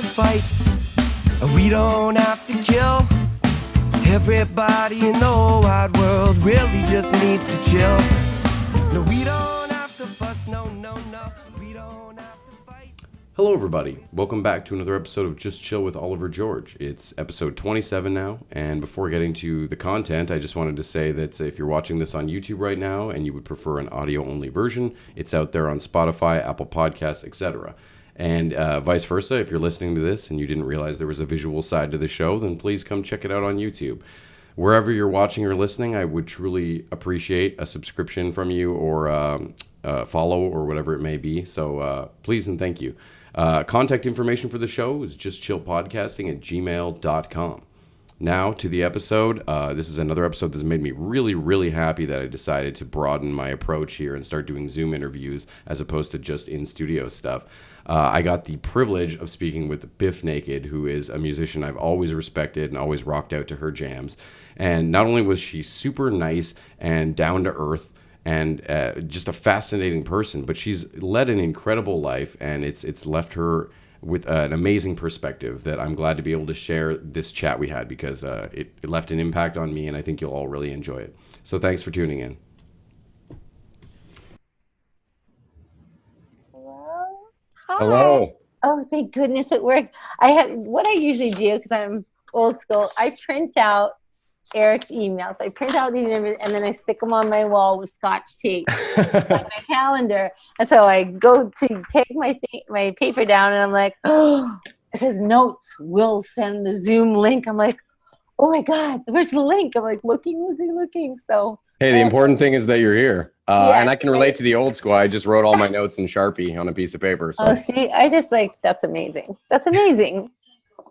fight. We don't have to kill. Everybody in the whole wide world really just needs to chill. No, we don't have to fuss, no, we don't have to fight. Hello everybody, welcome back to another episode of Just Chill with Oliver George. It's episode 27 now, and before getting to the content, I just wanted to say that if you're watching this on YouTube right now and you would prefer an audio-only version, it's out there on Spotify, Apple Podcasts, etc. And vice versa, if you're listening to this and you didn't realize there was a visual side to the show, then please come check it out on YouTube. Wherever you're watching or listening, I would truly appreciate a subscription from you or follow or whatever it may be. So please and thank you. Contact information for the show is justchillpodcasting@gmail.com. Now to the episode. This is another episode that's made me really, really happy that I decided to broaden my approach here and start doing Zoom interviews as opposed to just in-studio stuff. I got the privilege of speaking with Bif Naked, who is a musician I've always respected and always rocked out to her jams. And not only was she super nice and down to earth and just a fascinating person, but she's led an incredible life, and it's left her with an amazing perspective that I'm glad to be able to share this chat we had because it left an impact on me, and I think you'll all really enjoy it. So thanks for tuning in. Hi. Hello. Oh, thank goodness it worked. I have what I usually do because I'm old school. I print out Eric's emails. I print out these and then I stick them on my wall with Scotch tape on my calendar. And so I go to take my paper down and I'm like, oh, it says notes. We'll send the Zoom link. I'm like, oh my God, where's the link? I'm like looking. So hey, the important thing is that you're here. Yes, and I can relate to the old school. I just wrote all my notes in Sharpie on a piece of paper. So. Oh, see, I just that's amazing. That's amazing.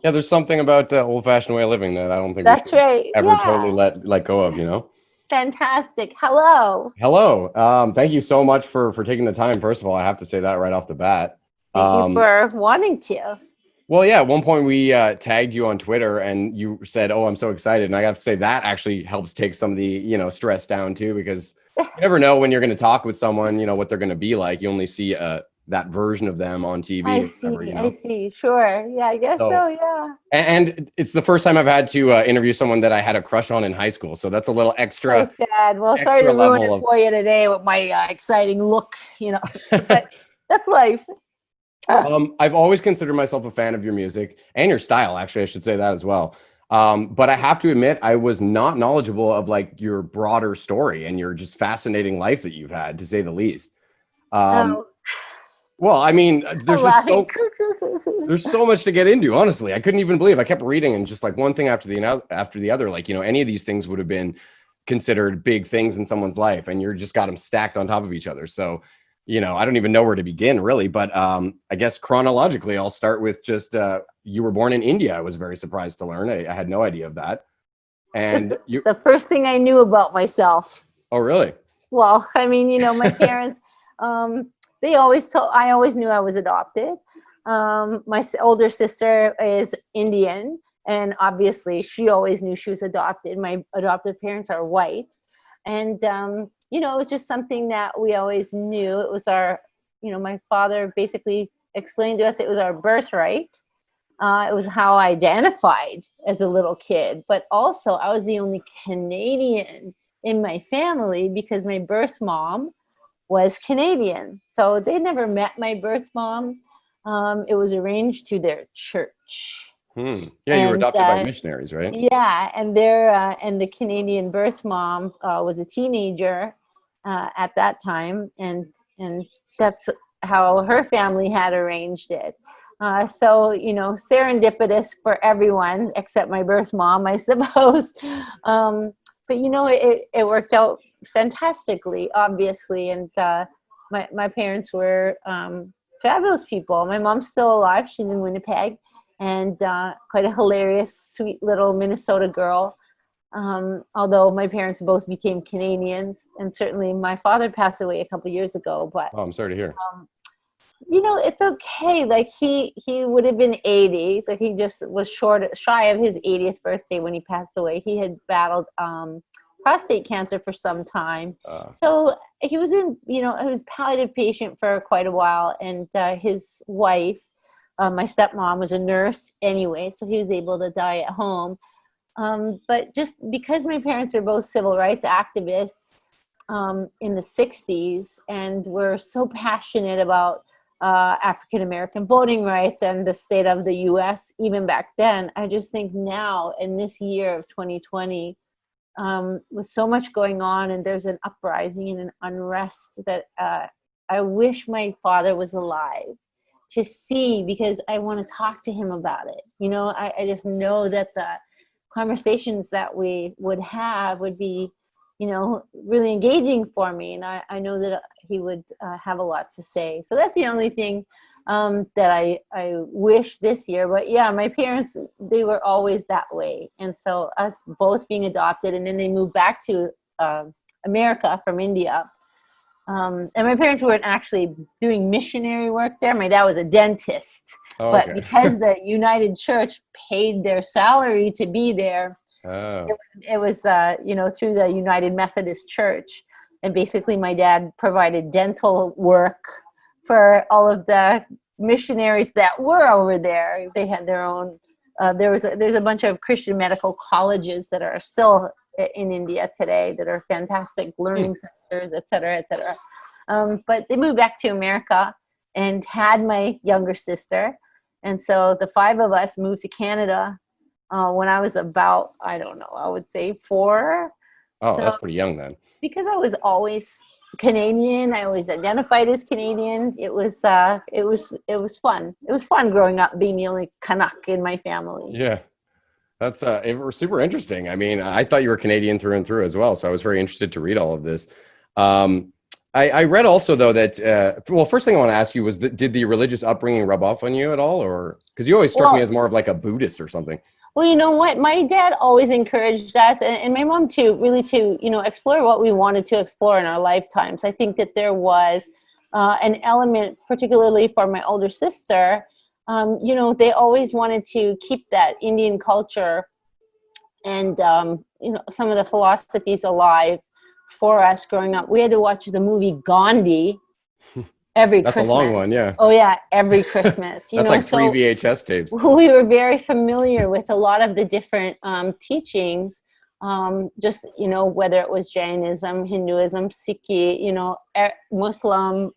Yeah, there's something about old-fashioned way of living that I don't think That's we should right. ever Yeah. totally let go of, you know? Fantastic. Hello. Hello. Thank you so much for taking the time. First of all, I have to say that right off the bat. Thank you for wanting to. Well, yeah, at one point we tagged you on Twitter and you said, oh, I'm so excited. And I have to say that actually helps take some of the, stress down too, because you never know when you're going to talk with someone, what they're going to be like. You only see that version of them on TV. I see. Sure. Yeah, I guess so, yeah. And it's the first time I've had to interview someone that I had a crush on in high school. So that's a little extra. So sad. Well, sorry to ruin it for you today with my exciting look, but that's life. I've always considered myself a fan of your music and your style. Actually, I should say that as well. But I have to admit, I was not knowledgeable of your broader story and your just fascinating life that you've had, to say the least. Well, I mean, there's so much to get into. Honestly, I couldn't even believe. I kept reading, and just one thing after the other. Any of these things would have been considered big things in someone's life, and you're just got them stacked on top of each other. So, I don't even know where to begin, really. But I guess chronologically, I'll start with just you were born in India. I was very surprised to learn. I had no idea of that. And the first thing I knew about myself. Oh, really? Well, I mean, my parents. I always knew I was adopted. My older sister is Indian, and obviously she always knew she was adopted. My adoptive parents are white. And, it was just something that we always knew. It was our, my father basically explained to us it was our birthright. It was how I identified as a little kid. But also I was the only Canadian in my family because my birth mom was Canadian. So they never met my birth mom. It was arranged to their church. Yeah, you were adopted by missionaries, right? Yeah, and and the Canadian birth mom was a teenager at that time, and that's how her family had arranged it. So serendipitous for everyone except my birth mom, I suppose. But it worked out fantastically, obviously, and my parents were fabulous people. My mom's still alive; she's in Winnipeg, and quite a hilarious, sweet little Minnesota girl. Although my parents both became Canadians, and certainly my father passed away a couple years ago. But I'm sorry to hear. It's okay. He would have been 80, but he just was shy of his 80th birthday when he passed away. He had battled prostate cancer for some time. So he was he was palliative patient for quite a while, and his wife my stepmom was a nurse anyway, so he was able to die at home. But just because my parents were both civil rights activists in the 60s and were so passionate about African American voting rights and the state of the US even back then, I just think now in this year of 2020, with so much going on and there's an uprising and an unrest that I wish my father was alive to see, because I want to talk to him about it. You know, I just know that the conversations that we would have would be, you know, really engaging for me. And I know that he would have a lot to say. So that's the only thing that I wish this year. But yeah, my parents, they were always that way. And so us both being adopted, and then they moved back to America from India. And my parents weren't actually doing missionary work there. My dad was a dentist. Oh, but okay. because the United Church paid their salary to be there, it was you know, through the United Methodist Church. And basically my dad provided dental work for all of the missionaries that were over there. They had their own, there's a bunch of Christian medical colleges that are still in India today that are fantastic learning centers, et cetera, et cetera. But they moved back to America and had my younger sister. And so the five of us moved to Canada when I was about, I don't know, I would say 4. Oh, So, that's pretty young then. because I was always Canadian, I always identified as Canadian. It was fun. It was fun growing up being the only Canuck in my family. Yeah. That's it was super interesting. I mean, I thought you were Canadian through and through as well. So I was very interested to read all of this. I read also, though, that, well, first thing I want to ask you was, did the religious upbringing rub off on you at all? Or because you always struck me as more of like a Buddhist or something. Well, you know what? My dad always encouraged us, and my mom too, really to, you know, explore what we wanted to explore in our lifetimes. I think that there was an element, particularly for my older sister, you know, they always wanted to keep that Indian culture and, you know, some of the philosophies alive for us growing up. We had to watch the movie Gandhi every That's Christmas. a long one, yeah. Oh, yeah, every Christmas. You That's know, like 3 VHS tapes. we were very familiar with a lot of the different teachings, just, you know, whether it was Jainism, Hinduism, Sikhi, you know, Muslim.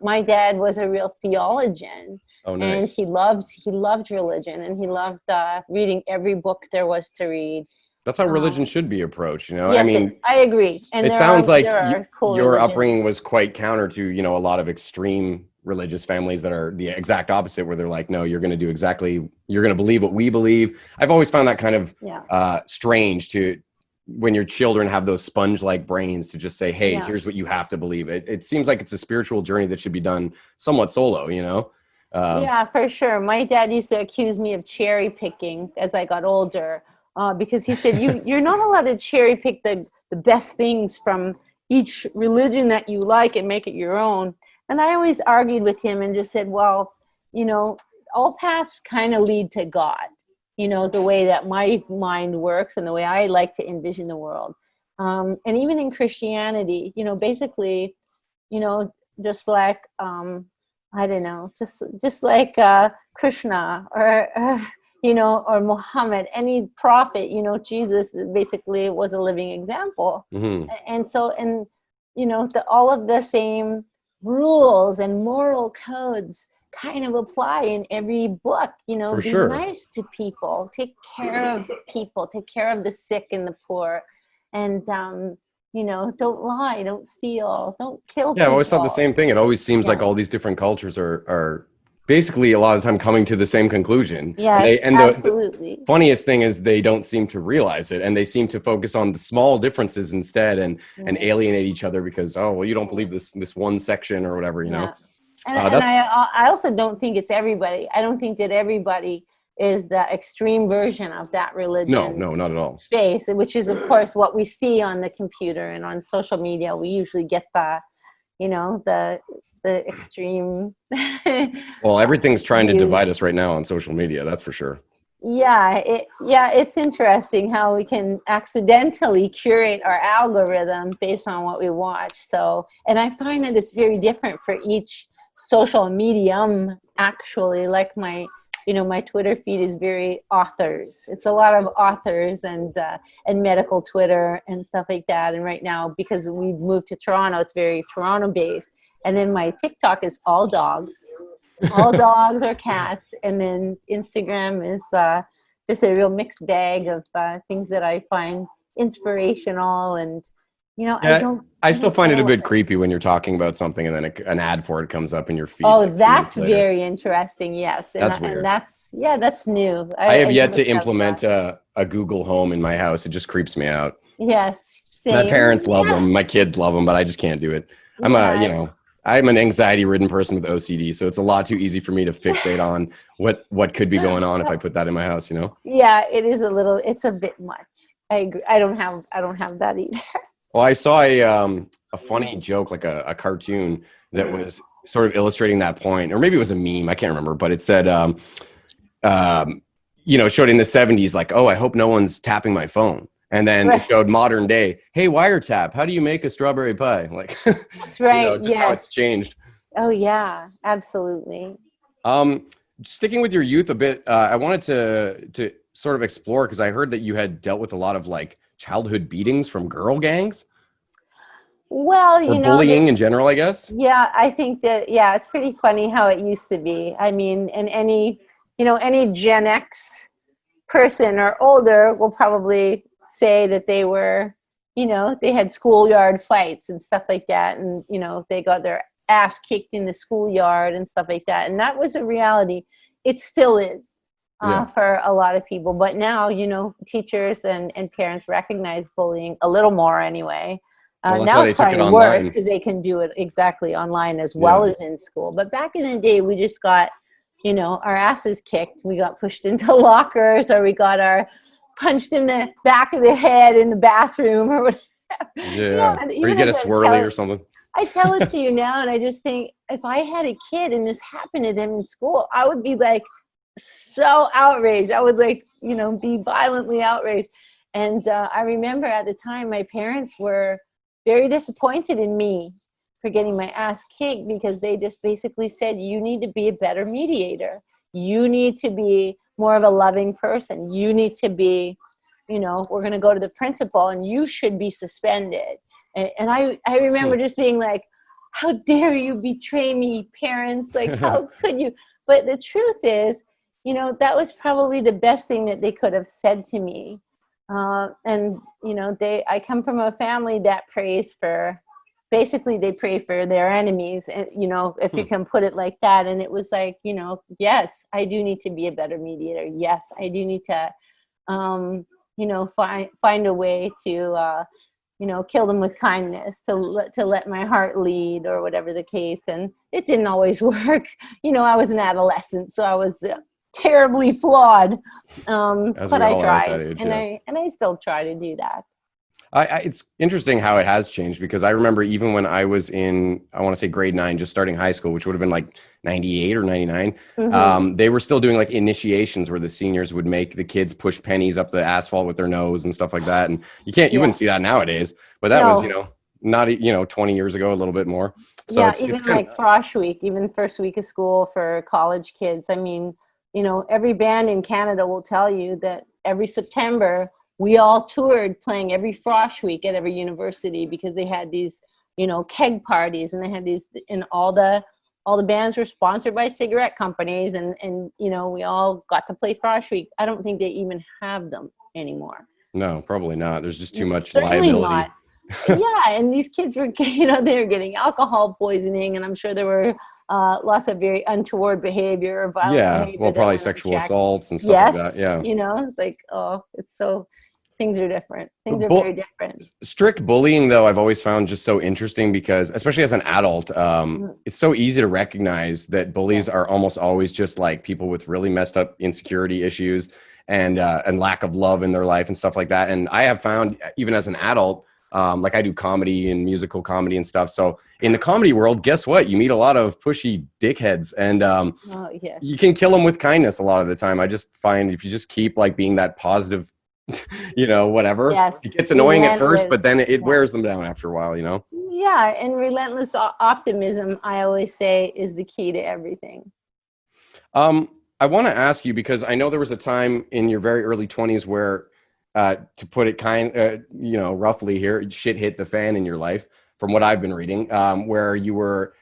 My dad was a real theologian. Oh, nice. And he loved religion, and he loved reading every book there was to read. That's how religion should be approached, you know? Yes, I mean, I agree. And it sounds like cool your religions. upbringing was quite counter to, you know, a lot of extreme religious families that are the exact opposite, where they're like, no, you're going to believe what we believe. I've always found that kind of strange to when your children have those sponge-like brains to just say, hey, here's what you have to believe. It seems like it's a spiritual journey that should be done somewhat solo, you know? Yeah, for sure. My dad used to accuse me of cherry picking as I got older, because he said, you're not allowed to cherry pick the best things from each religion that you like and make it your own. And I always argued with him and just said, well, you know, all paths kind of lead to God, you know, the way that my mind works and the way I like to envision the world. And even in Christianity, you know, basically, you know, just like, I don't know, just like Krishna or you know, or Muhammad, any prophet, you know, Jesus basically was a living example. Mm-hmm. And so, and, you know, all of the same rules and moral codes kind of apply in every book, you know. Be nice to people, take care of people, take care of the sick and the poor, and, you know, don't lie, don't steal, don't kill people. Yeah, I've always thought the same thing. It always seems like all these different cultures are basically a lot of the time coming to the same conclusion. Yes, absolutely. The funniest thing is they don't seem to realize it, and they seem to focus on the small differences instead and alienate each other because, oh, well, you don't believe this one section or whatever, you know. And I also don't think it's everybody. I don't think that everybody is the extreme version of that religion. No, not at all. Face, which is, of course, what we see on the computer and on social media. We usually get the, you know, the extreme. Well, everything's trying to divide us right now on social media. That's for sure. Yeah, it's interesting how we can accidentally curate our algorithm based on what we watch. So, and I find that it's very different for each social medium, actually, like my Twitter feed is very authors. It's a lot of authors and medical Twitter and stuff like that. And right now, because we've moved to Toronto, it's very Toronto based. And then my TikTok is all dogs, all dogs or cats. And then Instagram is just a real mixed bag of things that I find inspirational. And I still find it a bit creepy when you're talking about something and then an ad for it comes up in your feed. Oh, like that's very interesting. Yes. That's weird. And that's new. I have yet to implement a Google Home in my house. It just creeps me out. Yes. Same. My parents love them. My kids love them, but I just can't do it. I'm an anxiety-ridden person with OCD, so it's a lot too easy for me to fixate on what could be going on if I put that in my house, Yeah, it's a bit much. I agree. I don't have that either. Well, I saw a funny joke, like a cartoon that was sort of illustrating that point, or maybe it was a meme. I can't remember, but it said, showed in the 70s, like, oh, I hope no one's tapping my phone. And then it showed modern day, hey, wiretap, how do you make a strawberry pie? Like, that's right. Just how it's changed. Oh, yeah, absolutely. Sticking with your youth a bit, I wanted to sort of explore, because I heard that you had dealt with a lot of like childhood beatings from girl gangs. Well, bullying in general, I guess. Yeah, I think that, it's pretty funny how it used to be. I mean, and any Gen X person or older will probably say that they were, they had schoolyard fights and stuff like that. And, they got their ass kicked in the schoolyard and stuff like that. And that was a reality. It still is for a lot of people. But now, teachers and parents recognize bullying a little more anyway. Now it's probably worse because they can do it exactly online as well as in school. But back in the day, we just got, our asses kicked. We got pushed into lockers, or we got punched in the back of the head in the bathroom, or whatever. Yeah, or you get a swirly or something. I tell it to you now, and I just think, if I had a kid and this happened to them in school, I would be like so outraged. I would be violently outraged. And I remember at the time, my parents were very disappointed in me for getting my ass kicked, because they just basically said, you need to be a better mediator. You need to be more of a loving person. You need to be, we're going to go to the principal and you should be suspended. And I remember just being like, how dare you betray me, parents? Like, how could you? But the truth is, that was probably the best thing that they could have said to me. I come from a family that they pray for their enemies, and if you can put it like that. And it was like, yes, I do need to be a better mediator. Yes, I do need to find a way to kill them with kindness, to let my heart lead, or whatever the case. And it didn't always work. I was an adolescent, so I was terribly flawed, but I tried, age, and I still try to do that. It's interesting how it has changed, because I remember even when I was in, I want to say grade 9, just starting high school, which would have been like 98 or 99. They were still doing like initiations where the seniors would make the kids push pennies up the asphalt with their nose and stuff like that. And you wouldn't see that nowadays, but that was, not, 20 years ago, a little bit more. So even like Frosh Week, even first week of school for college kids. I mean, every band in Canada will tell you that every September, we all toured playing every Frosh Week at every university, because they had these, keg parties, and they had these, and all the bands were sponsored by cigarette companies, and we all got to play Frosh Week. I don't think they even have them anymore. No, probably not. There's just too much Certainly liability. Not. And these kids were, they were getting alcohol poisoning, and I'm sure there were lots of very untoward behavior or violent behavior. Well, probably sexual assaults and stuff like that. Yeah. It's like, things are different. Things are very different. Strict bullying, though, I've always found just so interesting, because especially as an adult, it's so easy to recognize that bullies are almost always just like people with really messed up insecurity issues and lack of love in their life and stuff like that. And I have found, even as an adult, like I do comedy and musical comedy and stuff. So in the comedy world, guess what? You meet a lot of pushy dickheads, and you can kill them with kindness a lot of the time. I just find if you just keep like being that positive, whatever, it gets annoying at first, but then it wears them down after a while, Yeah, and relentless optimism, I always say, is the key to everything. I want to ask you, because I know there was a time in your very early 20s where, to put it roughly here, shit hit the fan in your life, from what I've been reading, where you were,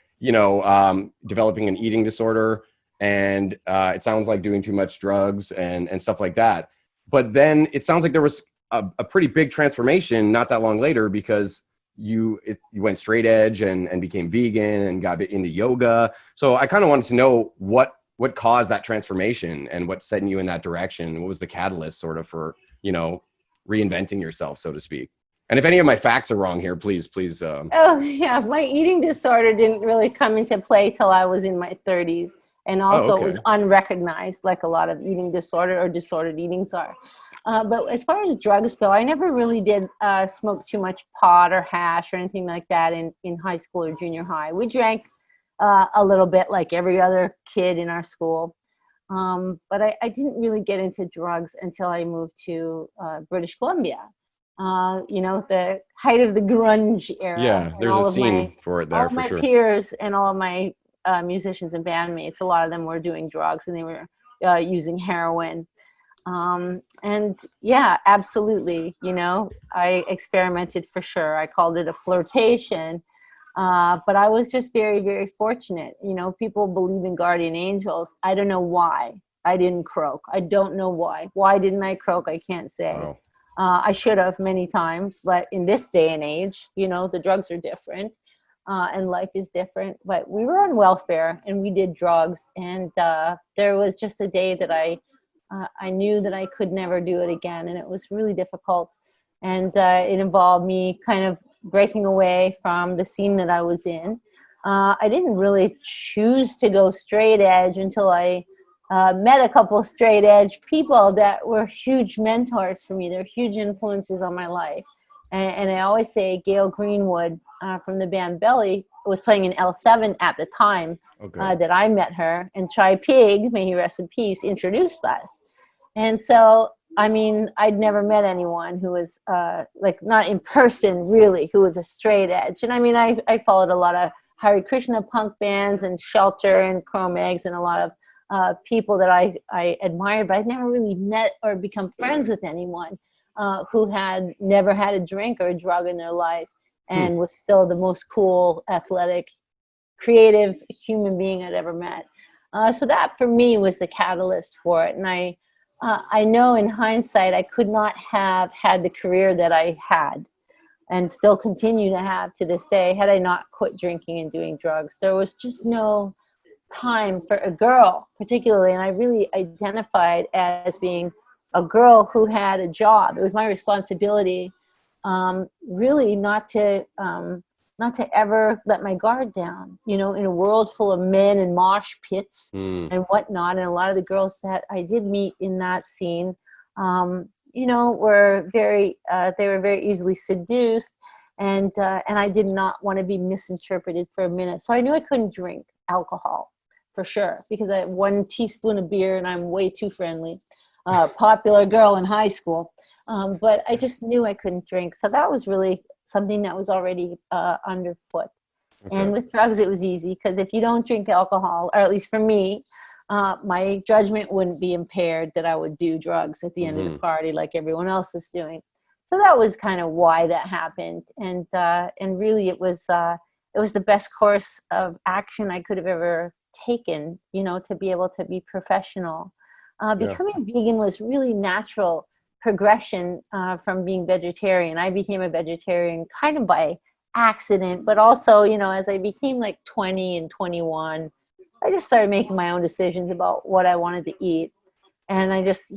developing an eating disorder, and it sounds like doing too much drugs and stuff like that. But then it sounds like there was a pretty big transformation not that long later, because you went straight edge and became vegan and got into yoga. So I kind of wanted to know what caused that transformation and what set you in that direction. What was the catalyst sort of for, reinventing yourself, so to speak? And if any of my facts are wrong here, please. Oh yeah, my eating disorder didn't really come into play till I was in my 30s. And also it was unrecognized, like a lot of eating disorder or disordered eatings are. But as far as drugs go, I never really did smoke too much pot or hash or anything like that in high school or junior high. We drank a little bit like every other kid in our school. But I didn't really get into drugs until I moved to British Columbia. The height of the grunge era. Yeah, there's a scene for it there, all of for my sure. peers and all of my musicians and bandmates, a lot of them were doing drugs, and they were using heroin. And yeah, absolutely. I experimented for sure. I called it a flirtation. But I was just very, very fortunate. People believe in guardian angels. I don't know why I didn't croak. I don't know why. Why didn't I croak? I can't say. Wow. I should have many times, but in this day and age, the drugs are different, and life is different. But we were on welfare and we did drugs, and there was just a day that I knew that I could never do it again, and it was really difficult. And it involved me kind of breaking away from the scene that I was in. I didn't really choose to go straight edge until I met a couple of straight edge people that were huge mentors for me. They're huge influences on my life. And I always say Gail Greenwood from the band Belly was playing in L7 at the time that I met her. And Chai Pig, may he rest in peace, introduced us. And so, I'd never met anyone who was not in person really, who was a straight edge. And I followed a lot of Hare Krishna punk bands and Shelter and Chrome Eggs and a lot of people that I admired, but I'd never really met or become friends with anyone who had never had a drink or a drug in their life and was still the most cool, athletic, creative human being I'd ever met. So that for me was the catalyst for it. And I know in hindsight, I could not have had the career that I had and still continue to have to this day had I not quit drinking and doing drugs. There was just no time for a girl particularly, and I really identified as being a girl who had a job. It was my responsibility really not to ever let my guard down, in a world full of men and mosh pits and whatnot. And a lot of the girls that I did meet in that scene were very easily seduced, and I did not want to be misinterpreted for a minute. So I knew I couldn't drink alcohol for sure, because I had 1 teaspoon of beer and I'm way too friendly, popular girl in high school. But I just knew I couldn't drink. So that was really something that was already underfoot. Okay. And with drugs, it was easy, because if you don't drink alcohol, or at least for me, my judgment wouldn't be impaired that I would do drugs at the end of the party like everyone else is doing. So that was kind of why that happened. And really it was the best course of action I could have ever taken, to be able to be professional. Becoming vegan was really natural progression from being vegetarian. I became a vegetarian kind of by accident, but also, as I became like 20 and 21, I just started making my own decisions about what I wanted to eat. And I just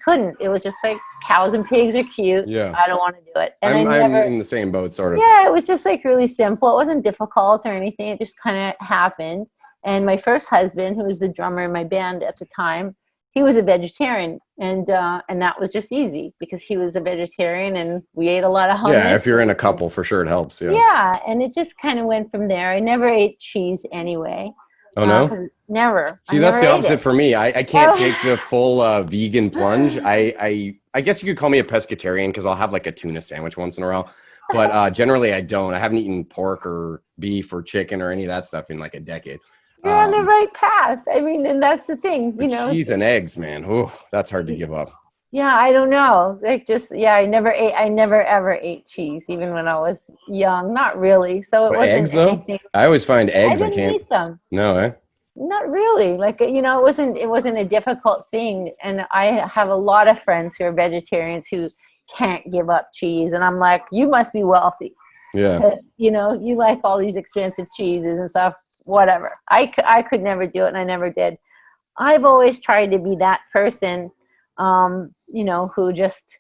couldn't. It was just like, cows and pigs are cute. Yeah. I don't want to do it. And I'm in the same boat, sort of. Yeah, it was just like really simple. It wasn't difficult or anything. It just kind of happened. And my first husband, who was the drummer in my band at the time, he was a vegetarian, and that was just easy because he was a vegetarian, and we ate a lot of hummus. Yeah, if you're in a couple, for sure it helps. Yeah. Yeah, and it just kind of went from there. I never ate cheese anyway. Oh no? Never. See, that's the opposite for me. I can't take the full vegan plunge. I guess you could call me a pescatarian because I'll have like a tuna sandwich once in a while. But generally I don't. I haven't eaten pork or beef or chicken or any of that stuff in like a decade. You're on the right path. I mean, and that's the thing, you know. Cheese and eggs, man. Oh, that's hard to give up. Yeah, I don't know. Like I never ever ate cheese, even when I was young. Not really. So it But wasn't eggs, though? anything. I always find eggs I I didn't can't. eat them. No, eh? Not really. Like, you know, it wasn't a difficult thing. And I have a lot of friends who are vegetarians who can't give up cheese. And I'm like, you must be wealthy. Yeah. Because, you know, you like all these expensive cheeses and stuff, whatever. I could never do it, and I never did. I've always tried to be that person, you know, who just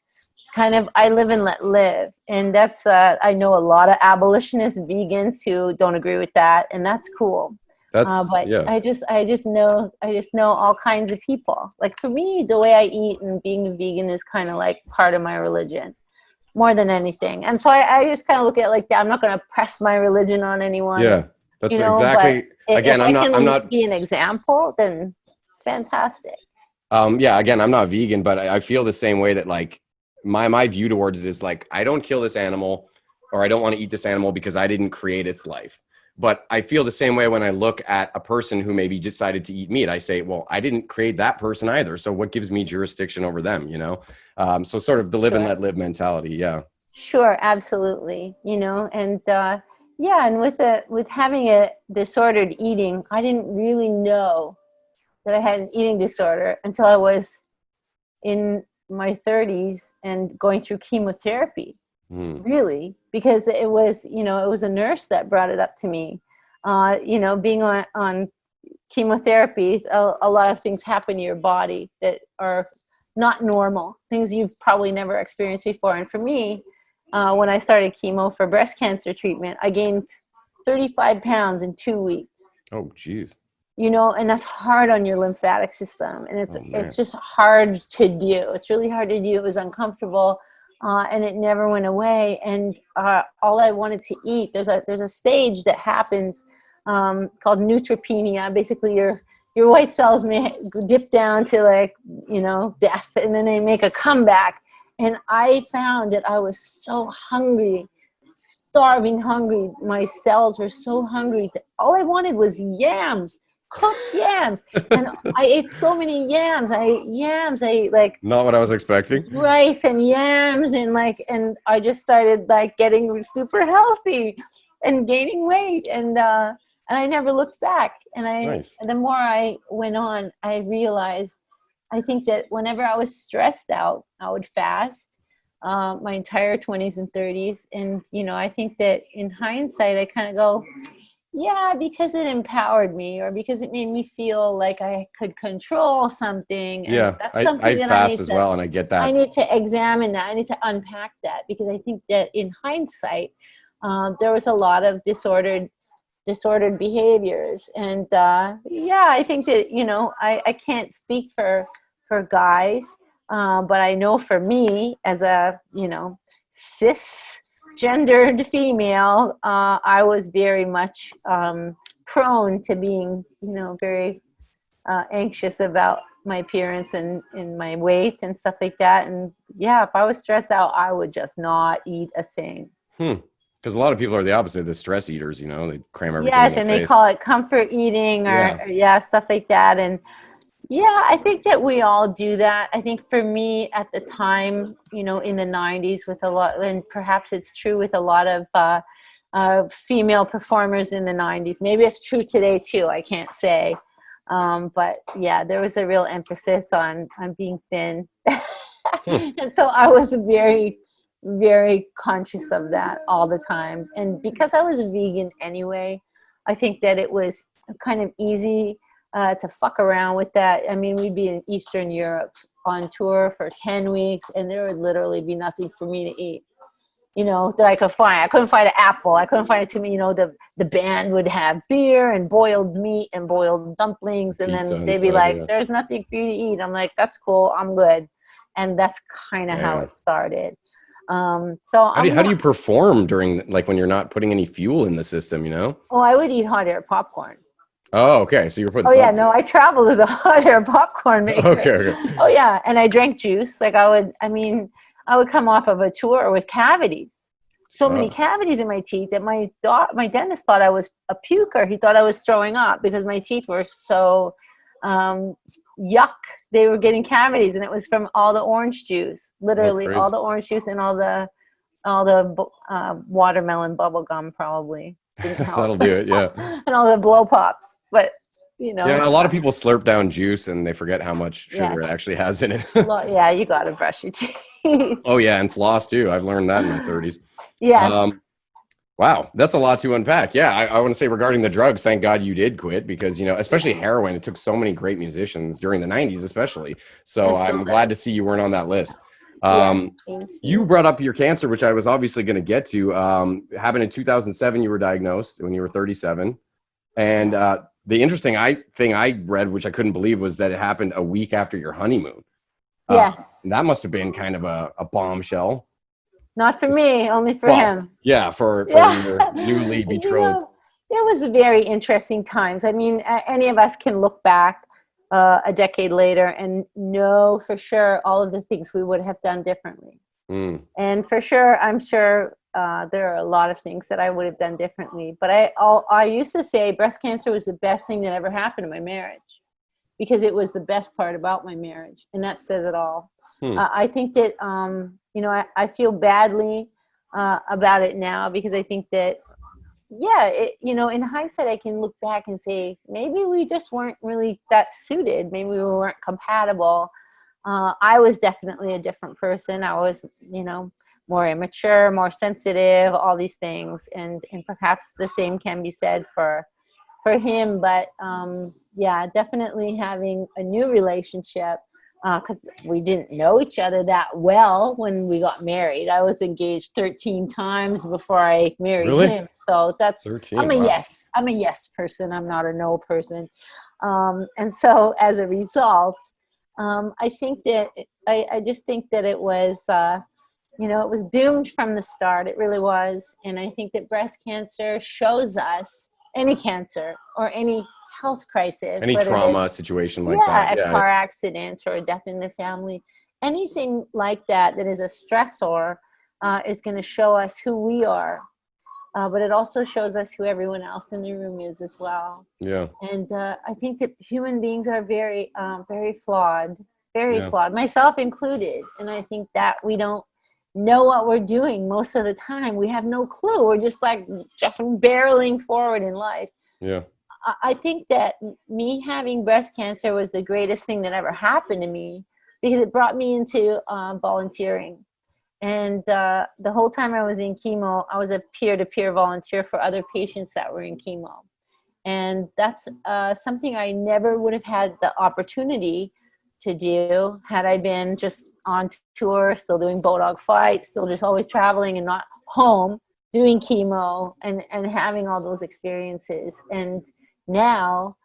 kind of, I live and let live. And that's, I know a lot of abolitionists, vegans who don't agree with that. And that's cool. But yeah. I just know all kinds of people. Like for me, the way I eat and being a vegan is kind of like part of my religion more than anything. And so I just kind of look at it like that. I'm not going to press my religion on anyone. Yeah. That's you know, exactly. Again, if I'm not be an example, then fantastic. Yeah, again, I'm not vegan, but I feel the same way that like my view towards it is like, I don't kill this animal or I don't want to eat this animal because I didn't create its life. But I feel the same way when I look at a person who maybe decided to eat meat. I say, well, I didn't create that person either. So what gives me jurisdiction over them, you know? So sort of the live and let live mentality. Yeah. Sure. Absolutely. You know, and yeah. And with having a disordered eating, I didn't really know that I had an eating disorder until I was in my 30s and going through chemotherapy. Really, because it was, you know, it was a nurse that brought it up to me. You know, being on chemotherapy, a lot of things happen to your body that are not normal, things you've probably never experienced before. And for me, when I started chemo for breast cancer treatment, I gained 35 pounds in 2 weeks. Oh, geez. You know, and that's hard on your lymphatic system. And it's just hard to do. It's really hard to do. It was uncomfortable. And it never went away. And all I wanted to eat, there's a stage that happens called neutropenia. Basically, your white cells may dip down to like, you know, death, and then they make a comeback. And I found that I was so hungry, starving hungry. My cells were so hungry. All I wanted was yams. Cooked yams, and I ate so many yams. I ate yams. I ate like not what I was expecting. Rice and yams, and I just started like getting super healthy and gaining weight, and I never looked back. And Nice. the more I went on, I realized I think that whenever I was stressed out, I would fast my entire 20s and 30s, and you know, I think that in hindsight, I kind of go, yeah, because it empowered me, or because it made me feel like I could control something. And Yeah, that's something I that fast as well, and I get that. I need to examine that. I need to unpack that, because I think that in hindsight, there was a lot of disordered behaviors. And yeah, I think that, you know, I can't speak for guys, but I know for me as a, you know, cisgendered female, I was very much prone to being, you know, very anxious about my appearance and my weight and stuff like that. And yeah, if I was stressed out, I would just not eat a thing. Because a lot of people are the opposite, the stress eaters, you know, they cram everything Yes, in and their they face. call it comfort eating, or stuff like that. And yeah, I think that we all do that. I think for me at the time, you know, in the 90s, with a lot, and perhaps it's true with a lot of female performers in the 90s. Maybe it's true today too, I can't say. But yeah, there was a real emphasis on being thin. And so I was very, very conscious of that all the time. And because I was a vegan anyway, I think that it was kind of easy to fuck around with that. I mean, we'd be in Eastern Europe on tour for 10 weeks, and there would literally be nothing for me to eat, you know, that I could find. I couldn't find an apple. I couldn't find it to me. You know, the band would have beer and boiled meat and boiled dumplings, and Pizza then and they'd be stuff, like, yeah. there's nothing for you to eat. I'm like, that's cool. I'm good. And that's kind of how Yeah. it started. So How do you perform during, like, when you're not putting any fuel in the system, you know? Oh, I would eat hot air popcorn. Oh, okay. So you were putting Oh yeah, something. no, I traveled with a hot air popcorn maker. Okay. Oh yeah, and I drank juice. Like I would come off of a tour with cavities. so many cavities in my teeth that my dentist thought I was a puker. He thought I was throwing up because my teeth were so yuck. They were getting cavities, and it was from all the orange juice, literally all the orange juice and all the watermelon bubble gum probably didn't help. That'll do it, yeah. And all the blow pops, but yeah, a lot of people slurp down juice and they forget how much sugar it actually has in it. Yeah, you gotta brush your teeth. Oh yeah, and floss too. I've learned that in my 30s. Yes. Wow, that's a lot to unpack. Yeah, I want to say regarding the drugs, thank God you did quit, because especially heroin, it took so many great musicians during the 90s especially. So I'm glad to see you weren't on that list. You brought up your cancer, which I was obviously going to get to. Happened in 2007. You were diagnosed when you were 37. And the interesting thing I read, which I couldn't believe, was that it happened a week after your honeymoon. Yes. That must have been kind of a bombshell. Not for me, only for him. Yeah, for your newly betrothed. It was very interesting times. I mean, any of us can look back a decade later and know for sure all of the things we would have done differently. And for sure, I'm sure there are a lot of things that I would have done differently. But I used to say breast cancer was the best thing that ever happened to my marriage, because it was the best part about my marriage. And that says it all. I think that, I feel badly about it now, because I think that, in hindsight, I can look back and say, maybe we just weren't really that suited. Maybe we weren't compatible. I was definitely a different person. I was, more immature, more sensitive, all these things. And perhaps the same can be said for him. But definitely having a new relationship, because we didn't know each other that well when we got married. I was engaged 13 times before I married him. So that's 13, I'm a yes person. I'm not a no person. And so as a result, I think that I just think that it was it was doomed from the start. It really was. And I think that breast cancer shows us, any cancer or any health crisis, any trauma situation like that, a car accident or a death in the family, anything like that is a stressor, is going to show us who we are, but it also shows us who everyone else in the room is as well. And I think that human beings are very flawed, flawed, myself included. And I think that we don't know what we're doing most of the time. We have no clue. We're just barreling forward in life. I think that me having breast cancer was the greatest thing that ever happened to me, because it brought me into volunteering. And the whole time I was in chemo, I was a peer-to-peer volunteer for other patients that were in chemo. And that's something I never would have had the opportunity to do had I been just on tour, still doing Bodog fights, still just always traveling and not home doing chemo and having all those experiences. And now,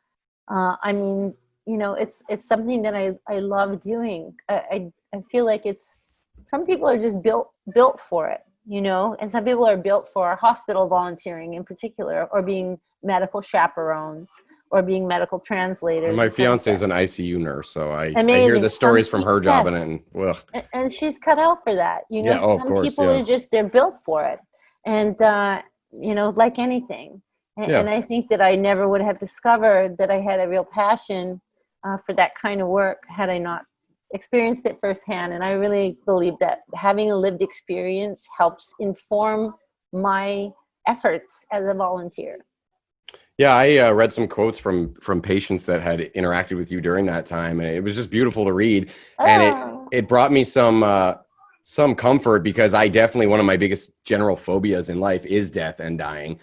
it's something that I love doing. I feel like some people are just built for it, and some people are built for hospital volunteering in particular, or being medical chaperones, or being medical translators. My fiance is an ICU nurse, so I hear the stories from her job, and she's cut out for that. Some people are just, they're built for it. And, like anything. And I think that I never would have discovered that I had a real passion for that kind of work had I not experienced it firsthand. And I really believe that having a lived experience helps inform my efforts as a volunteer. Yeah, I read some quotes from patients that had interacted with you during that time, and it was just beautiful to read. And it brought me some comfort, because I definitely, one of my biggest general phobias in life is death and dying,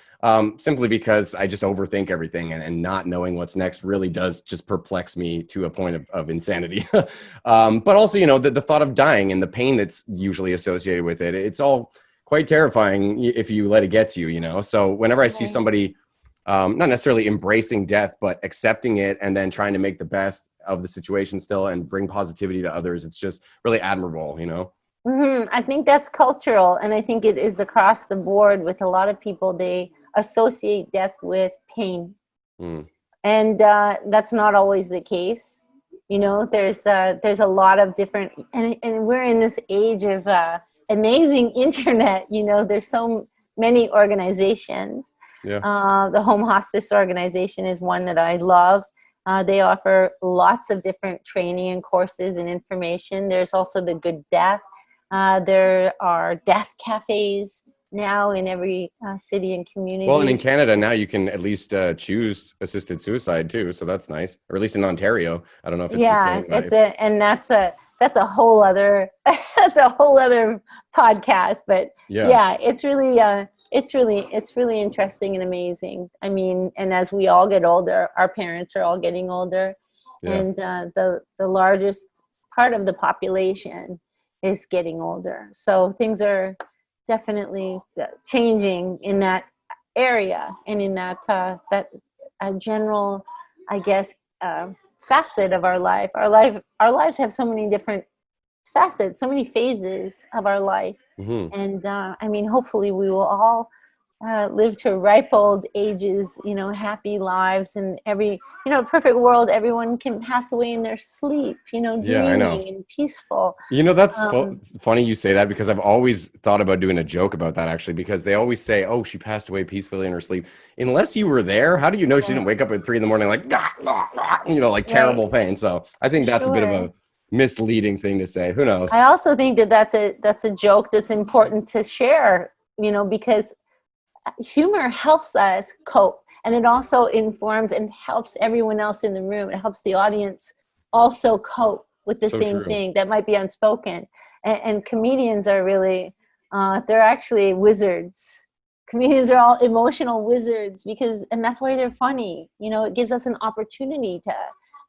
simply because I just overthink everything, and not knowing what's next really does just perplex me to a point of insanity. But also, the thought of dying and the pain that's usually associated with it, it's all quite terrifying if you let it get to you, So whenever I see somebody not necessarily embracing death, but accepting it and then trying to make the best of the situation still and bring positivity to others, it's just really admirable, I think that's cultural, and I think it is across the board with a lot of people. They associate death with pain, and that's not always the case. There's a lot of different, and we're in this age of amazing internet. There's so many organizations. Yeah. The Home Hospice Organization is one that I love. They offer lots of different training and courses and information. There's also the Good Death. There are death cafes now in every city and community. Well, and in Canada now you can at least choose assisted suicide too, so that's nice. Or at least in Ontario, I don't know if it's the same. And that's a whole other that's a whole other podcast. But yeah, it's really interesting and amazing. I mean, and as we all get older, our parents are all getting older, and the largest part of the population is getting older. So things are definitely changing in that area and in that general, I guess, facet of our life. Our lives have so many different facets, so many phases of our life. Mm-hmm. And I mean, hopefully we will all live to ripe old ages, happy lives, and perfect world, everyone can pass away in their sleep, dreaming and peaceful. That's funny you say that, because I've always thought about doing a joke about that, actually, because they always say, oh, she passed away peacefully in her sleep. Unless you were there, how do you know she didn't wake up at 3 a.m. like, like terrible pain? So I think that's a bit of a misleading thing to say. Who knows? I also think that's a joke that's important to share, because humor helps us cope, and it also informs and helps everyone else in the room. It helps the audience also cope with the same thing that might be unspoken. And comedians are really, they're actually wizards. Comedians are all emotional wizards and that's why they're funny. It gives us an opportunity to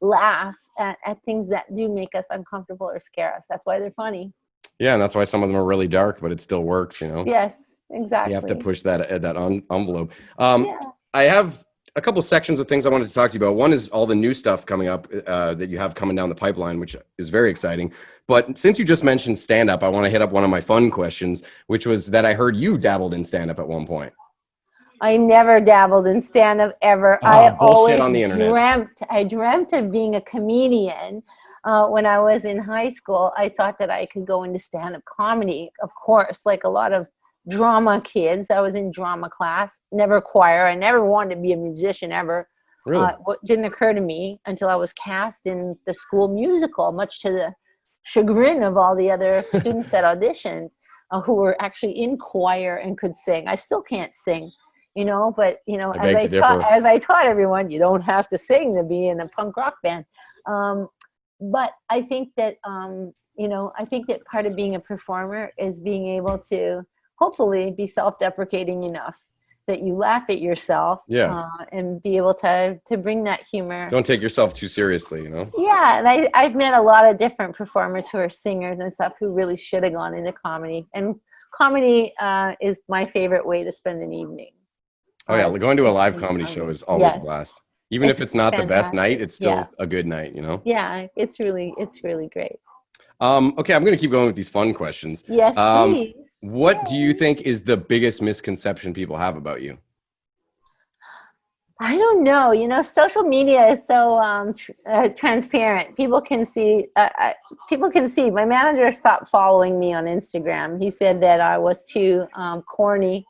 laugh at things that do make us uncomfortable or scare us. That's why they're funny. Yeah, and that's why some of them are really dark, but it still works, Yes. Exactly. You have to push that envelope. I have a couple sections of things I wanted to talk to you about. One is all the new stuff coming up that you have coming down the pipeline, which is very exciting. But since you just mentioned stand-up, I want to hit up one of my fun questions, which was that I heard you dabbled in stand-up at one point. I never dabbled in stand-up ever. I always on the internet. I dreamt of being a comedian. When I was in high school, I thought that I could go into stand-up comedy, of course, like a lot of drama kids. I was in drama class, never choir. I never wanted to be a musician ever. Really? What didn't occur to me until I was cast in the school musical, much to the chagrin of all the other students that auditioned, who were actually in choir and could sing. I still can't sing, but as I taught everyone, you don't have to sing to be in a punk rock band. But I think that part of being a performer is being able to hopefully be self-deprecating enough that you laugh at yourself, and be able to bring that humor. Don't take yourself too seriously, Yeah, and I've met a lot of different performers who are singers and stuff who really should have gone into comedy. And comedy is my favorite way to spend an evening. Oh yeah, going to a live comedy show is always a blast. Even if it's not fantastic. The best night, it's still a good night, Yeah, it's really great. Okay, I'm going to keep going with these fun questions. Yes, please. What do you think is the biggest misconception people have about you? I don't know. Social media is so transparent. People can see. My manager stopped following me on Instagram. He said that I was too corny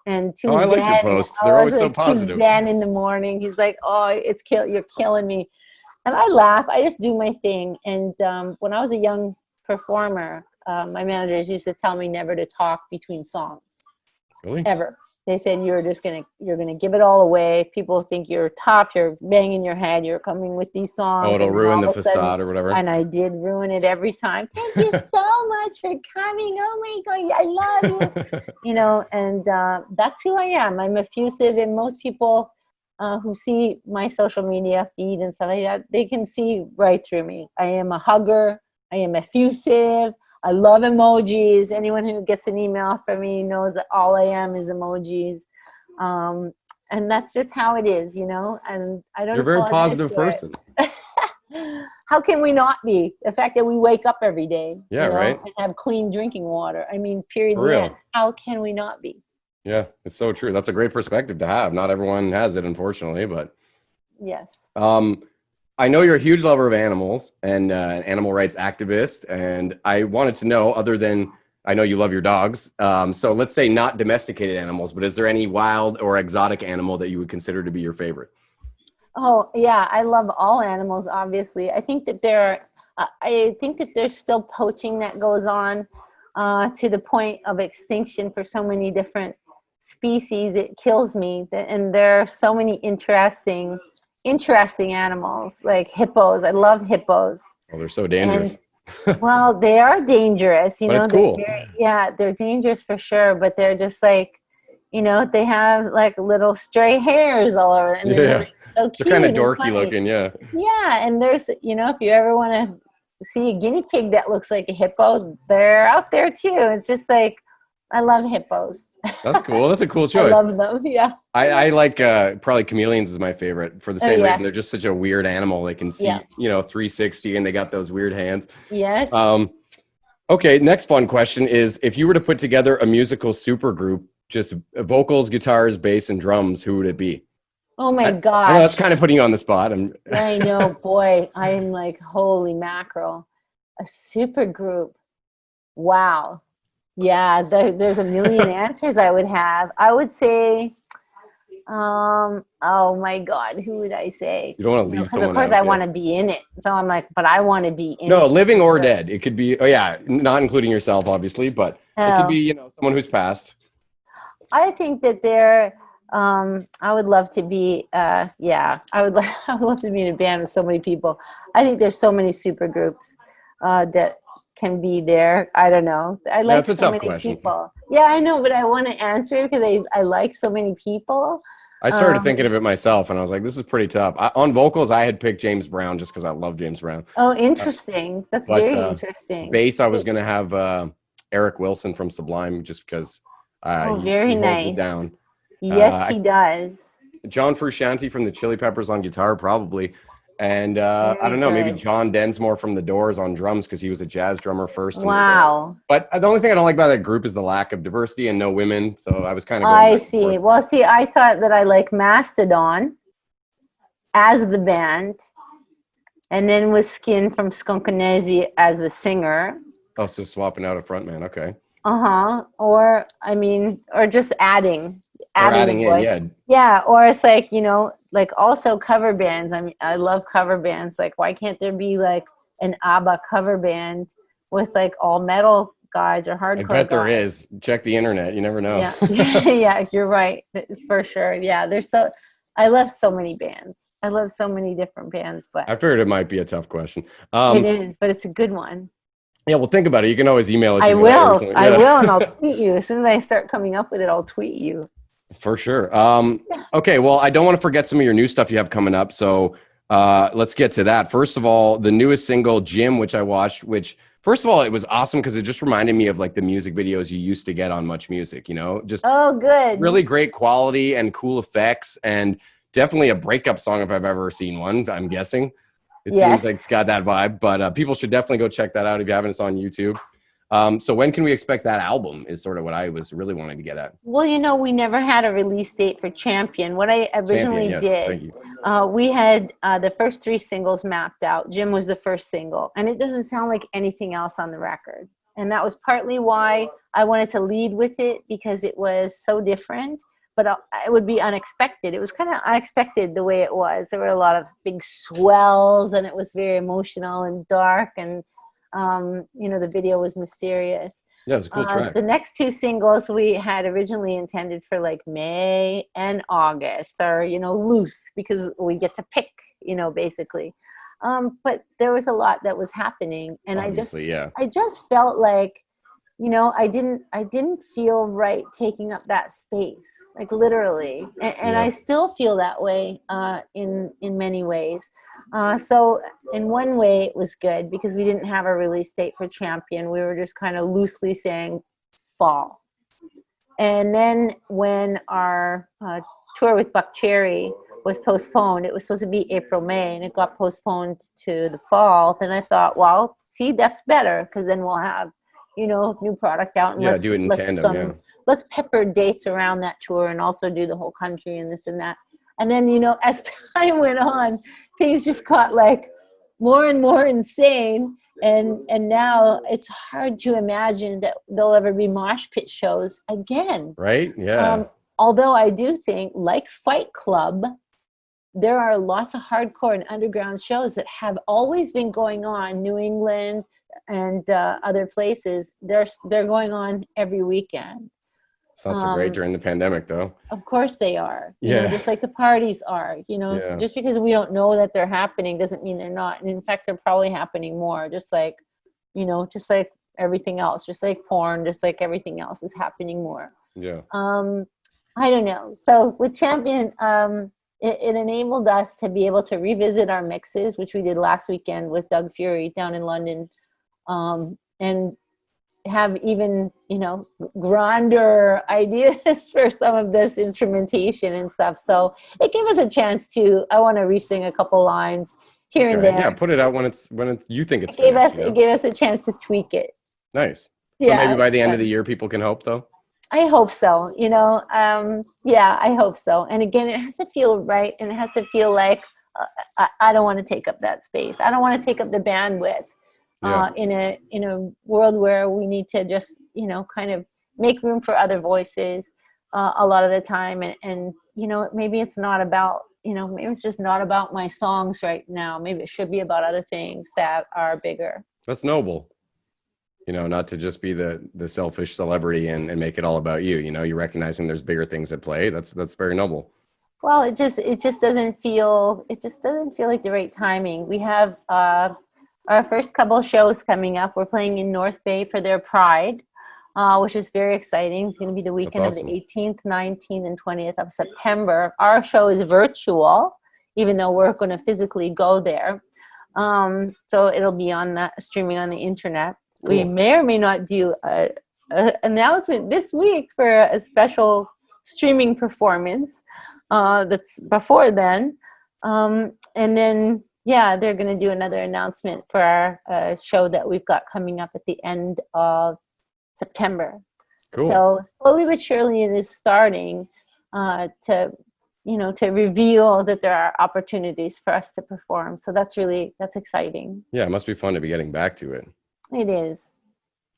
and too zen. I like your posts. They're always so positive. Too zen in the morning. He's like, "Oh, you're killing me," and I laugh. I just do my thing. And when I was a young performer, my managers used to tell me never to talk between songs. Really? Ever. They said you're gonna give it all away. People think you're tough. You're banging your head. You're coming with these songs. Oh, it'll ruin the facade or whatever. And I did ruin it every time. Thank you so much for coming. Oh my God, I love you. And that's who I am. I'm effusive, and most people who see my social media feed and stuff like that, they can see right through me. I am a hugger. I am effusive. I love emojis. Anyone who gets an email from me knows that all I am is emojis. And that's just how it is, and I don't. You're a very positive person. How can we not be? The fact that we wake up every day, right, and have clean drinking water. I mean, period. For real. How can we not be? Yeah, it's so true. That's a great perspective to have. Not everyone has it, unfortunately, but yes. I know you're a huge lover of animals and an animal rights activist, and I wanted to know, other than I know you love your dogs. So let's say not domesticated animals, but is there any wild or exotic animal that you would consider to be your favorite? Oh, yeah, I love all animals, obviously. I think that there's still poaching that goes on to the point of extinction for so many different species. It kills me. And there are so many interesting animals, like hippos. I love hippos. Oh, they're so dangerous. And, well, they are dangerous. But it's cool. They're dangerous for sure, but they're just like, they have like little stray hairs all over. And they're so cute. They're kind of dorky looking, yeah. Yeah, and there's, if you ever want to see a guinea pig that looks like a hippo, they're out there too. It's just like, I love hippos. That's cool. That's a cool choice. I love them, yeah. I like, probably chameleons is my favorite for the same reason. They're just such a weird animal. They can see, 360 and they got those weird hands. Yes. Okay, next fun question is, if you were to put together a musical supergroup, just vocals, guitars, bass, and drums, who would it be? Oh my gosh. I know that's kind of putting you on the spot. I know, boy. I'm like, holy mackerel. A super group. Wow. Yeah, there's a million answers I would have. I would say, oh my God, who would I say? You don't want to leave someone out. Of course, I want to be in it. So I'm like, but I want to be in it. No, living or dead. It could be, not including yourself, obviously, but it could be, someone who's passed. I think that I would love to be, I would love to be in a band with so many people. I think there's so many super groups that can be there. I don't know. I like so many people. Yeah, I know, but I want to answer it because I like so many people. I started thinking of it myself, and I was like, this is pretty tough. On vocals, I had picked James Brown just because I love James Brown. Oh, interesting. That's very interesting. Bass, I was going to have Eric Wilson from Sublime just because very nice. Holds it down. Yes, he does. John Frusciante from the Chili Peppers on guitar, probably. And I don't know, maybe John Densmore from the Doors on drums because he was a jazz drummer first. Wow. But the only thing I don't like about that group is the lack of diversity and no women. So I was kind of I see. Well, see, I thought that I like Mastodon as the band. And then with Skin from Skunkanese as the singer. Oh, so swapping out a frontman. Okay. Or just adding in, yeah. Yeah, or it's like, like also cover bands. I love cover bands. Like, why can't there be like an ABBA cover band with like all metal guys or hardcore guys? I bet there is. Check the internet. You never know. Yeah, yeah, you're right. For sure. Yeah, I love so many bands. I love so many different bands. But I figured it might be a tough question. It is, but it's a good one. Yeah, well, think about it. You can always email it to me. I will, and I'll tweet you. As soon as I start coming up with it, I'll tweet you. For sure. Okay, well, I don't want to forget some of your new stuff you have coming up, so let's get to that. First of all, the newest single, Jim, which I watched, which, first of all, it was awesome because it just reminded me of like the music videos you used to get on Much Music, just good. Really great quality and cool effects, and definitely a breakup song if I've ever seen one, I'm guessing. It seems like it's got that vibe, but people should definitely go check that out if you haven't. It's on YouTube. So when can we expect that album is sort of what I was really wanting to get at. Well, we never had a release date for Champion. What I originally did, we had the first 3 singles mapped out. Jim was the first single, and it doesn't sound like anything else on the record. And that was partly why I wanted to lead with it, because it was so different. But it would be unexpected. It was kind of unexpected the way it was. There were a lot of big swells, and it was very emotional and dark, and the video was mysterious. Yeah, it's a cool track. The next 2 singles we had originally intended for like May and August, or loose, because we get to pick, basically. But there was a lot that was happening, and I just felt like, I didn't feel right taking up that space, like literally, and I still feel that way in many ways. So in one way it was good because we didn't have a release date for Champion. We were just kind of loosely saying fall. And then when our tour with Buck Cherry was postponed, it was supposed to be April, May, and it got postponed to the fall. Then I thought, well, see, that's better, because then we'll have new product out, and do it in tandem. Let's pepper dates around that tour and also do the whole country and this and that. And then, as time went on, things just got like more and more insane. And now it's hard to imagine that there'll ever be mosh pit shows again. Right? Yeah. Although I do think, like Fight Club, there are lots of hardcore and underground shows that have always been going on. New England and other places, they're going on every weekend. It's not so great during the pandemic, though. Of course they are. You Yeah. know, just like the parties are. You know, Yeah. just because we don't know that they're happening doesn't mean they're not. And in fact, they're probably happening more. Just like, you know, just like everything else, just like porn, just like everything else is happening more. Yeah. I don't know. So with Champion, it enabled us to be able to revisit our mixes, which we did last weekend with Doug Fury down in London, and have even, you know, grander ideas for some of this instrumentation and stuff. So it gave us a chance to, I want to re-sing a couple lines here and there. Yeah, put it out when you think it's It gave finished, us, it gave us a chance to tweak it. Nice. So Yeah, maybe by the end fun. of the year, people can hope, though. I hope so, you know, yeah, I hope so. And again, it has to feel right. And it has to feel like I don't want to take up that space. I don't want to take up the bandwidth in a world where we need to just, you know, kind of make room for other voices a lot of the time. And, you know, maybe it's not about, you know, maybe it's just not about my songs right now. Maybe it should be about other things that are bigger. That's noble. You know, not to just be the selfish celebrity and make it all about you. You know, you're recognizing there's bigger things at play. That's very noble. Well, it just doesn't feel like the right timing. We have our first couple shows coming up. We're playing in North Bay for their Pride, which is very exciting. It's going to be the weekend of the 18th, 19th, and 20th of September. Our show is virtual, even though we're going to physically go there. So it'll be streaming on the internet. Cool. We may or may not do an announcement this week for a special streaming performance that's before then. And then, yeah, they're going to do another announcement for our show that we've got coming up at the end of September. Cool. So slowly but surely it is starting to reveal that there are opportunities for us to perform. So that's exciting. Yeah, it must be fun to be getting back to it. It is.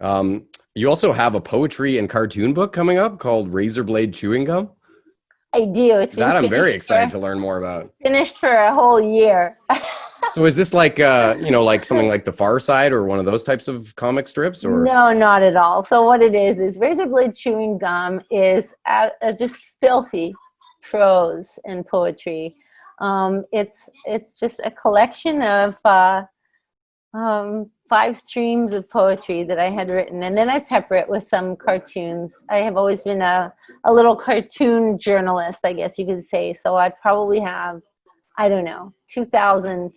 You also have a poetry and cartoon book coming up called Razorblade Chewing Gum. I do. It's that I'm very excited to learn more about. Finished for a whole year. So is this like, like something like The Far Side or one of those types of comic strips? Or No, not at all. So what it is Razorblade Chewing Gum is just filthy prose and poetry. It's just a collection of 5 streams of poetry that I had written, and then I pepper it with some cartoons. I have always been a little cartoon journalist, I guess you could say. So I'd probably have, 2,000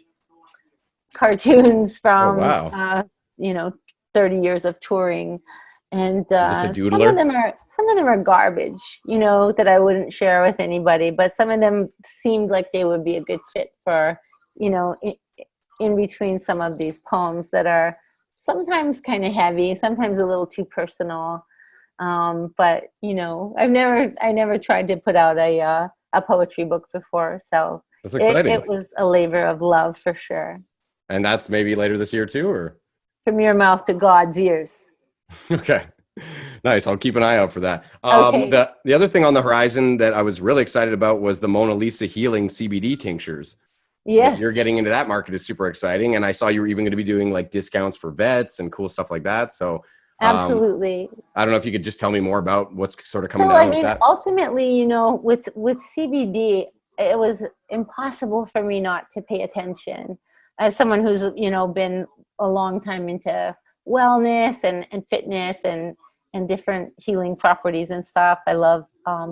cartoons from 30 years of touring. And some of them are garbage, that I wouldn't share with anybody, but some of them seemed like they would be a good fit for, in between some of these poems that are sometimes kind of heavy, sometimes a little too personal. But I never tried to put out a poetry book before. So that's exciting. It was a labor of love for sure. And that's maybe later this year too, or? From your mouth to God's ears. Okay. Nice. I'll keep an eye out for that. Okay. The other thing on the horizon that I was really excited about was the Mona Lisa Healing CBD tinctures. Yes. You're getting into that market is super exciting. And I saw you were even going to be doing like discounts for vets and cool stuff like that. So absolutely. I don't know if you could just tell me more about what's sort of coming down with that. Ultimately, with CBD, it was impossible for me not to pay attention. As someone who's, been a long time into wellness and fitness and different healing properties and stuff. I love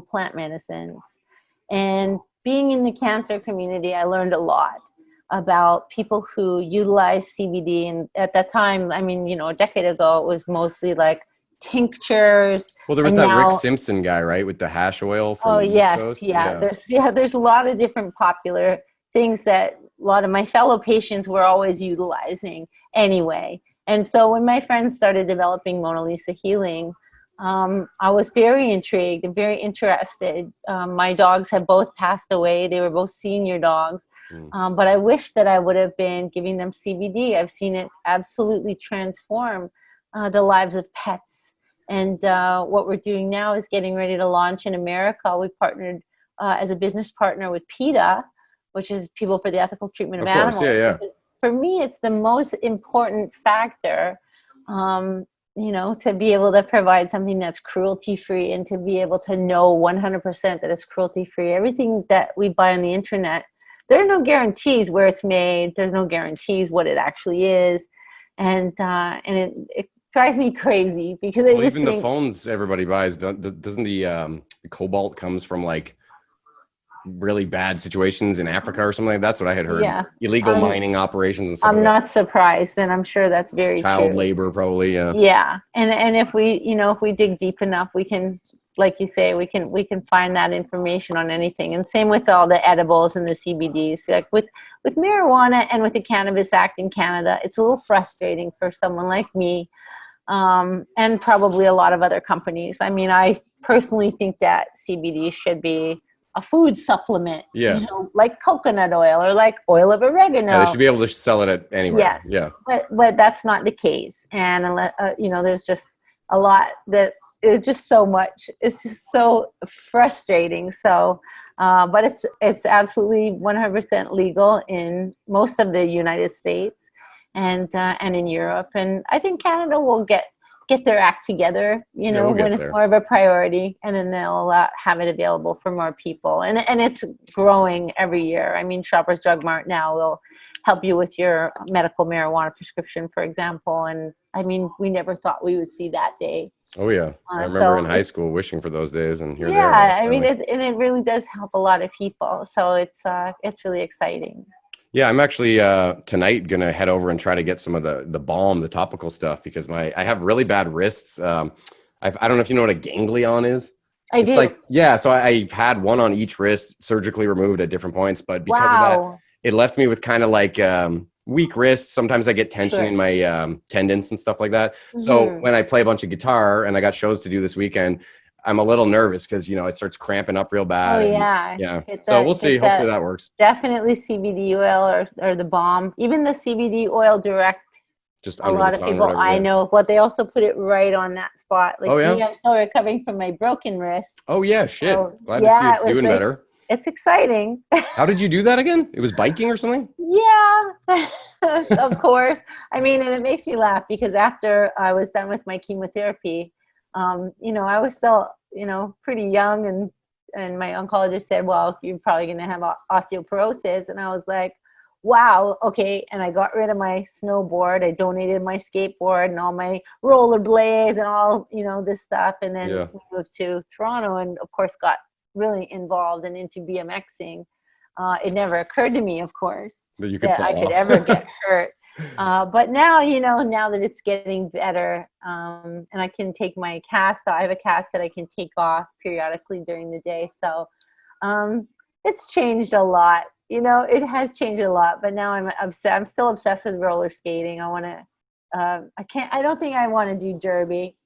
plant medicines. And being in the cancer community, I learned a lot about people who utilize CBD. And at that time, a decade ago, it was mostly like tinctures. Well, there was that Rick Simpson guy, right? With the hash oil from the East Coast. There's a lot of different popular things that a lot of my fellow patients were always utilizing anyway. And so when my friends started developing Mona Lisa Healing, I was very intrigued and very interested. My dogs have both passed away. They were both senior dogs. But I wish that I would have been giving them CBD. I've seen it absolutely transform the lives of pets. And what we're doing now is getting ready to launch in America. We partnered as a business partner with PETA, which is People for the Ethical Treatment of Animals. Yeah. For me, it's the most important factor, to be able to provide something that's cruelty-free and to be able to know 100% that it's cruelty-free. Everything that we buy on the internet, there are no guarantees where it's made. There's no guarantees what it actually is. And it drives me crazy because even the phones everybody buys, doesn't the cobalt comes from like really bad situations in Africa or something? That's what I had heard. Yeah. Illegal mining operations and stuff. I'm not surprised, and I'm sure that's very child true. labor, probably. Yeah, and if we dig deep enough, we can, like you say, we can find that information on anything. And same with all the edibles and the CBDs. Like with marijuana and with the Cannabis Act in Canada, it's a little frustrating for someone like me, and probably a lot of other companies. I mean, I personally think that CBD should be a food supplement, like coconut oil or like oil of oregano. Yeah, they should be able to sell it at anywhere. Yes. Yeah. But that's not the case. And unless, there's just a lot that is just so much. It's just so frustrating. So, but it's absolutely 100% legal in most of the United States and in Europe. And I think Canada will get their act together, when it's more of a priority, and then they'll have it available for more people. And it's growing every year. I mean, Shoppers Drug Mart now will help you with your medical marijuana prescription, for example. And I mean, we never thought we would see that day. Oh yeah, I remember in high school wishing for those days, and here they are. Yeah, I mean, it really does help a lot of people. So it's really exciting. Yeah, I'm actually tonight gonna head over and try to get some of the balm, the topical stuff, because I have really bad wrists. I don't know if you know what a ganglion is. I do. So I've had one on each wrist surgically removed at different points, but because of that, it left me with kind of like weak wrists. Sometimes I get tension in my tendons and stuff like that. Mm-hmm. So when I play a bunch of guitar and I got shows to do this weekend, I'm a little nervous because, it starts cramping up real bad. Oh, yeah. Yeah. So we'll see. Hopefully that works. Definitely CBD oil or the balm. Even the CBD oil direct. Just a lot of people I know, but they also put it right on that spot. Like me, I'm still recovering from my broken wrist. Oh, yeah. Shit. So, glad to see it's doing better. It's exciting. How did you do that again? It was biking or something? Yeah, of course. I mean, and it makes me laugh because after I was done with my chemotherapy, I was still, pretty young, and my oncologist said, well, you're probably going to have osteoporosis. And I was like, wow, okay. And I got rid of my snowboard. I donated my skateboard and all my rollerblades and all, this stuff. And then we moved to Toronto and, of course, got really involved and into BMXing. It never occurred to me, of course, that I could ever get hurt. But now, now that it's getting better, and I can take my cast off, I have a cast that I can take off periodically during the day. So it's changed a lot. It has changed a lot, but now I'm still obsessed with roller skating. I don't think I want to do derby,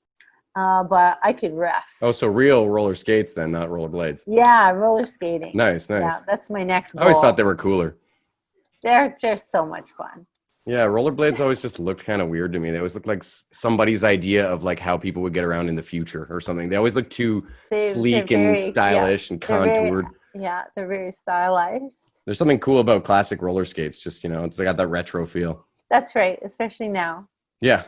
but I could ref. Oh, so real roller skates then, not roller blades. Yeah, roller skating. Nice. Yeah, that's my next goal. I always thought they were cooler. They're just so much fun. Yeah, rollerblades always just looked kind of weird to me. They always looked like somebody's idea of like how people would get around in the future or something. They always look too sleek and stylish and contoured. They're very stylized. There's something cool about classic roller skates. Just, it's got that retro feel. That's right, especially now. Yeah.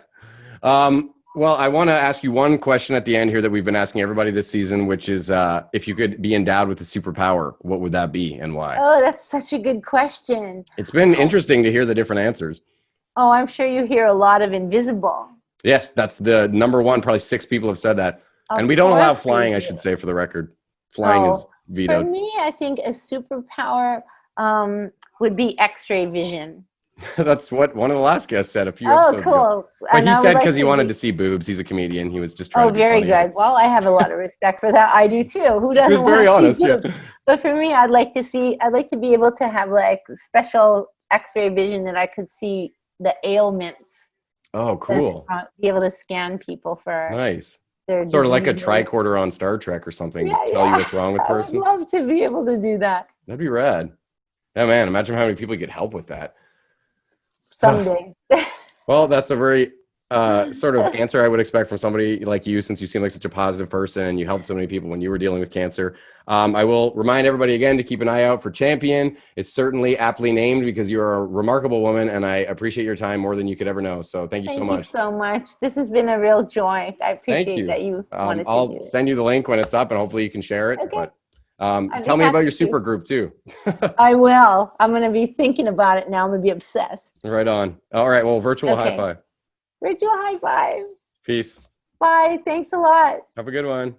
Well, I want to ask you one question at the end here that we've been asking everybody this season, which is if you could be endowed with a superpower, what would that be and why? Oh, that's such a good question. It's been interesting to hear the different answers. Oh, I'm sure you hear a lot of invisible. Yes, that's the number one. Probably 6 people have said that. And we don't allow flying, I should say, for the record. Flying is vetoed. For me, I think a superpower would be X-ray vision. That's what one of the last guests said a few episodes ago. But he said because he wanted to see boobs. He's a comedian. He was just trying to be very funny. Good. Well, I have a lot of respect for that. I do too. Who doesn't want to see boobs? Yeah. But for me, I'd like to be able to have like special X-ray vision that I could see the ailments. Oh, cool. Be able to scan people for nice. Their sort of like a tricorder on Star Trek or something. Just tell you what's wrong with a person. I would love to be able to do that. That'd be rad. Yeah, man. Imagine how many people get help with that. Someday. Well, that's a very sort of answer I would expect from somebody like you, since you seem like such a positive person and you helped so many people when you were dealing with cancer. I will remind everybody again to keep an eye out for Champion. It's certainly aptly named because you are a remarkable woman, and I appreciate your time more than you could ever know. So thank you so much. Thank you so much. This has been a real joy. I Thank appreciate you. that you wanted to do I'll it. send you the link when it's up, and hopefully you can share it. Okay. But tell me about your super group too. I will. I'm going to be thinking about it now. I'm going to be obsessed. Right on. All right. Well, virtual high Okay. five. Rachel, high five. Peace. Bye. Thanks a lot. Have a good one.